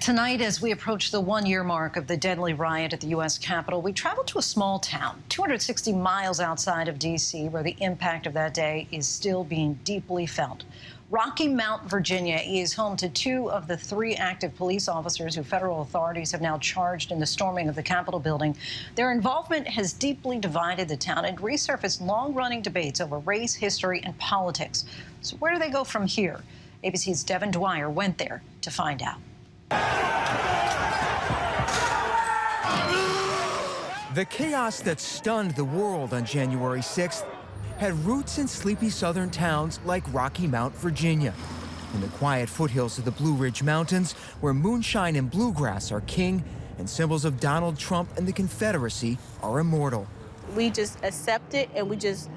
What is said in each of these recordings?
Tonight, as we approach the one-year mark of the deadly riot at the U.S. Capitol, we travel to a small town 260 miles outside of D.C., where the impact of that day is still being deeply felt. Rocky Mount, Virginia, is home to 2 of the 3 active police officers who federal authorities have now charged in the storming of the Capitol building. Their involvement has deeply divided the town and resurfaced long-running debates over race, history, and politics. So where do they go from here? ABC's Devin Dwyer went there to find out. The chaos that stunned the world on January 6th had roots in sleepy southern towns like Rocky Mount, Virginia, in the quiet foothills of the Blue Ridge Mountains, where moonshine and bluegrass are king and symbols of Donald Trump and the Confederacy are immortal. We just accept it and we just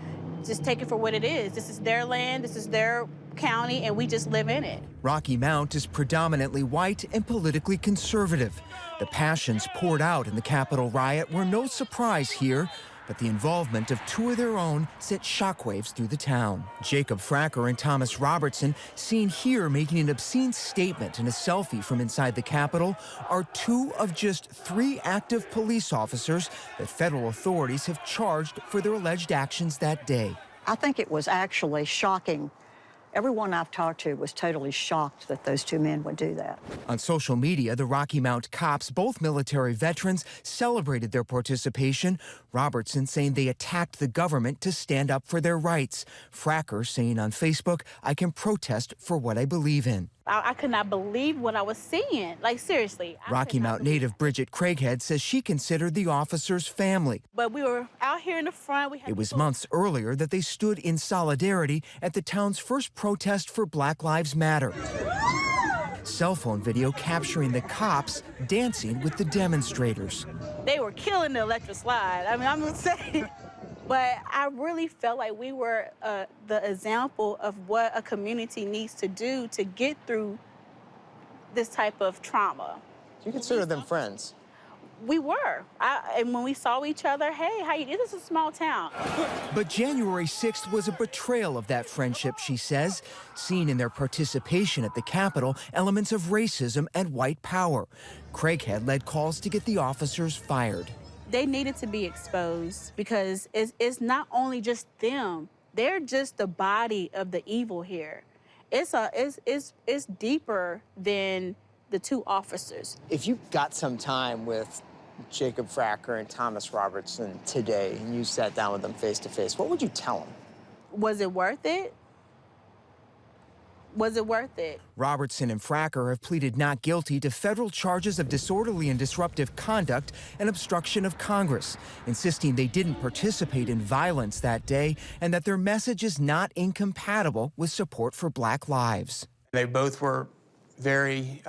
take it for what it is. This is their land, this is their county, and we just live in it. Rocky Mount is predominantly white and politically conservative. The passions poured out in the Capitol riot were no surprise here, but the involvement of 2 of their own sent shockwaves through the town. Jacob Fracker and Thomas Robertson, seen here making an obscene statement in a selfie from inside the Capitol, are 2 of just 3 active police officers that federal authorities have charged for their alleged actions that day. I think it was actually shocking. Everyone I've talked to was totally shocked that those 2 men would do that. On social media, the Rocky Mount cops, both military veterans, celebrated their participation. Robertson saying they attacked the government to stand up for their rights. Fracker saying on Facebook, "I can protest for what I believe in." I could not believe what I was seeing. Like, seriously. Rocky Mount native Bridget Craighead says she considered the officers family. But we were out here in the front. It was months earlier that they stood in solidarity at the town's first protest for Black Lives Matter. Cell phone video capturing the cops dancing with the demonstrators. They were killing the electric slide. I mean, I'm gonna say. But I really felt like we were the example of what a community needs to do to get through this type of trauma. Do you consider them friends? We were. And when we saw each other, hey, how you do? This is a small town. But January 6th was a betrayal of that friendship, she says, seen in their participation at the Capitol elements of racism and white power. Craighead led calls to get the officers fired. They needed to be exposed because it's not only just them. They're just the body of the evil here. It's deeper than the 2 officers. If you got some time with Jacob Fracker and Thomas Robertson today and you sat down with them face to face, what would you tell them? Was it worth it? Was it worth it? Robertson and Fracker have pleaded not guilty to federal charges of disorderly and disruptive conduct and obstruction of Congress, insisting they didn't participate in violence that day and that their message is not incompatible with support for Black lives. They both were very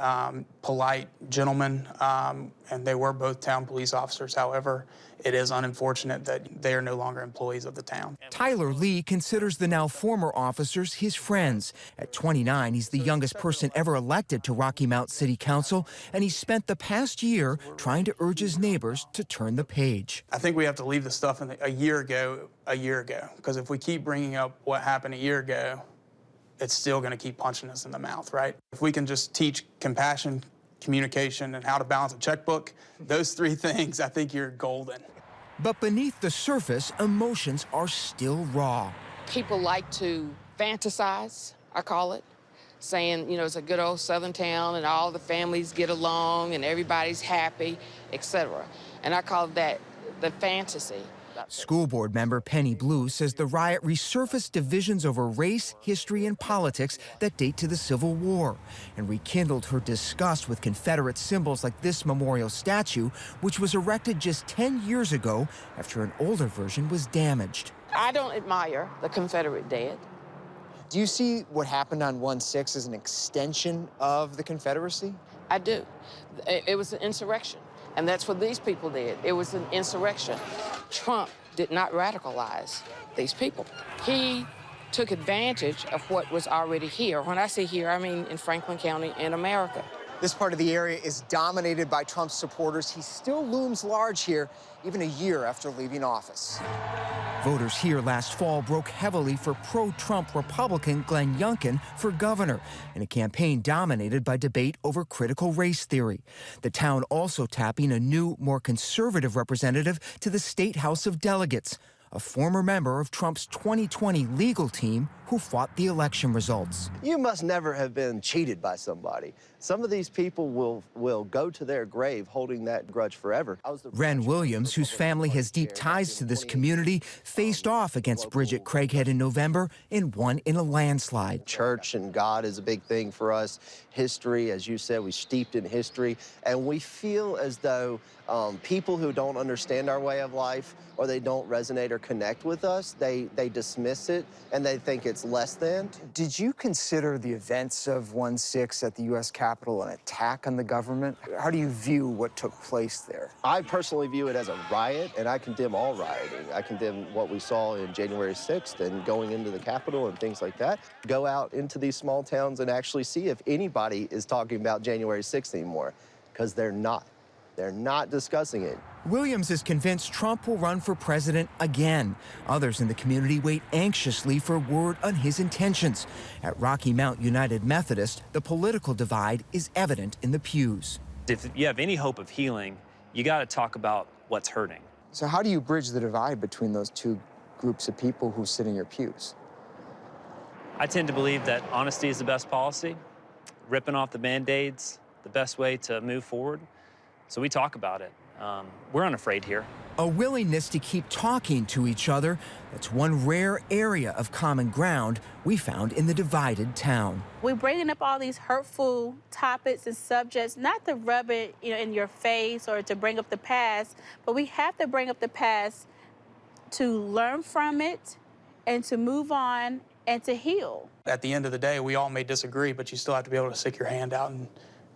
polite gentlemen, and they were both town police officers. However, it is unfortunate that they are no longer employees of the town. Tyler Lee considers the now former officers his friends. At 29, he's the youngest person ever elected to Rocky Mount City Council, and he spent the past year trying to urge his neighbors to turn the page. I think we have to leave the stuff in a year ago, because if we keep bringing up what happened a year ago, it's still going to keep punching us in the mouth, right? If we can just teach compassion, communication, and how to balance a checkbook, those 3 things, I think you're golden. But beneath the surface, emotions are still raw. People like to fantasize, I call it, saying, you know, it's a good old southern town and all the families get along and everybody's happy, etc. And I call that the fantasy. School board member Penny Blue says the riot resurfaced divisions over race, history, and politics that date to the Civil War and rekindled her disgust with Confederate symbols like this memorial statue, which was erected just 10 years ago after an older version was damaged. I don't admire the Confederate dead. Do you see what happened on 1/6 as an extension of the Confederacy? I do. It was an insurrection, and that's what these people did. It was an insurrection. Trump did not radicalize these people. He took advantage of what was already here. When I say here, I mean in Franklin County in America. This part of the area is dominated by Trump's supporters. He still looms large here, even a year after leaving office. Voters here last fall broke heavily for pro-Trump Republican Glenn Youngkin for governor in a campaign dominated by debate over critical race theory. The town also tapping a new, more conservative representative to the State House of Delegates, a former member of Trump's 2020 legal team who fought the election results. You must never have been cheated by somebody. Some of these people will go to their grave holding that grudge forever. Ren Williams, whose family has deep ties to this community, faced off against Bridget Craighead in November and won in a landslide. Church and God is a big thing for us. History, as you said, we're steeped in history, and we feel as though people who don't understand our way of life or they don't resonate or connect with us, they dismiss it and they think it's less than. Did you consider the events of 1/6 at the U.S. Capitol an attack on the government? How do you view what took place there? I personally view it as a riot, and I condemn all rioting. I condemn what we saw in January 6th and going into the Capitol and things like that. Go out into these small towns and actually see if anybody is talking about January 6th anymore, because they're not. They're not discussing it. Williams is convinced Trump will run for president again. Others in the community wait anxiously for word on his intentions. At Rocky Mount United Methodist, the political divide is evident in the pews. If you have any hope of healing, you got to talk about what's hurting. So how do you bridge the divide between those two groups of people who sit in your pews? I tend to believe that honesty is the best policy. Ripping off the Band-Aids, the best way to move forward. So we talk about it. We're unafraid here. A willingness to keep talking to each other, that's one rare area of common ground we found in the divided town. We're bringing up all these hurtful topics and subjects, not to rub it in your face or to bring up the past, but we have to bring up the past to learn from it and to move on and to heal. At the end of the day, we all may disagree, but you still have to be able to stick your hand out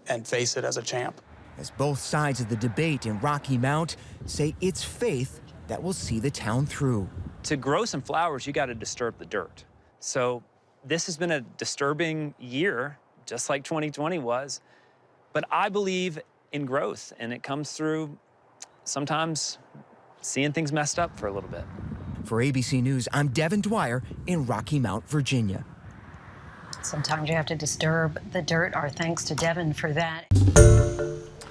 and face it as a champ. As both sides of the debate in Rocky Mount say it's faith that will see the town through. To grow some flowers, you got to disturb the dirt. So this has been a disturbing year, just like 2020 was. But I believe in growth, and it comes through sometimes seeing things messed up for a little bit. For ABC News, I'm Devin Dwyer in Rocky Mount, Virginia. Sometimes you have to disturb the dirt. Our thanks to Devin for that.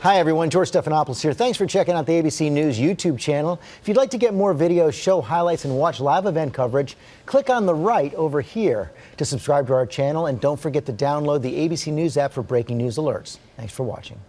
Hi, everyone. George Stephanopoulos here. Thanks for checking out the ABC News YouTube channel. If you'd like to get more videos, show highlights, and watch live event coverage, click on the right over here to subscribe to our channel. And don't forget to download the ABC News app for breaking news alerts. Thanks for watching.